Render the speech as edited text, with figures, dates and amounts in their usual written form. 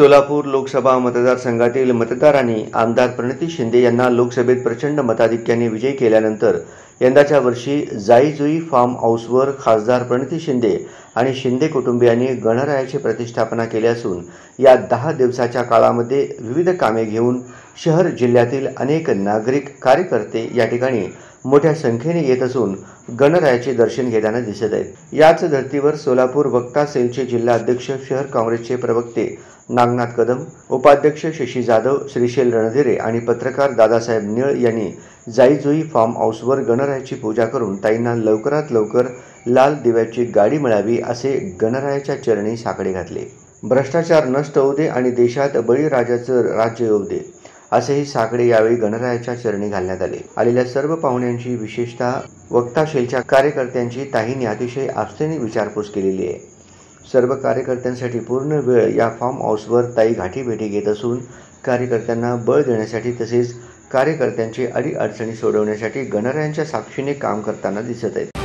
सोलापूर लोकसभा मतदारसंघातील मतदारांनी आमदार प्रणिती शिंदे यांना लोकसभेत प्रचंड मताधिक्याने विजयी केल्यानंतर यंदाच्या वर्षी जाई-जुई फार्म हाऊसवर खासदार प्रणिती शिंदे आणि शिंदे कुटुंबियांनी गणरायाची प्रतिष्ठापना केली असून या 10 दिवसाच्या काळामध्ये विविध कामे घेऊन शहर जिल्ह्यातील अनेक नागरिक कार्यकर्ते या ठिकाणी मोठ्या संख्येने येत असून गणरायाचे दर्शन घेताना दिसत आहेत। याच धर्तीवर सोलापूर वक्ता सेलचे जिल्हा अध्यक्ष शहर काँग्रेसचे प्रवक्ते नागनाथ कदम, उपाध्यक्ष शशी जाधव, श्रीशैल रणधीरे आणि पत्रकार दादासाहेब निळ यांनी जाई-जुई फार्म हाऊसवर गणरायाची पूजा करून ताईंना लवकरात लवकर लाल दिव्याची गाडी मिळावी असे गणरायाच्या चरणी साकडे घातले। भ्रष्टाचार नष्ट होऊ दे आणि देशात बळीराजाचं राज्य येऊ दे असेही साकडे यावेळी गणरायाच्या चरणी घालण्यात आले। आलेल्या सर्व पाहुण्यांची विशेषतः वक्ताशेलच्या कार्यकर्त्यांची ताईंनी अतिशय आस्थेने विचारपूस केलेली आहे। सर्व कार्यकर्त्यांसाठी पूर्ण वेळ या फार्म हाऊसवर ताई गाठीभेटी घेत असून कार्यकर्त्यांना बळ देण्यासाठी तसेच कार्यकर्त्यांची अडीअडचणी सोडवण्यासाठी गणरायांच्या साक्षीने काम करताना दिसत आहेत।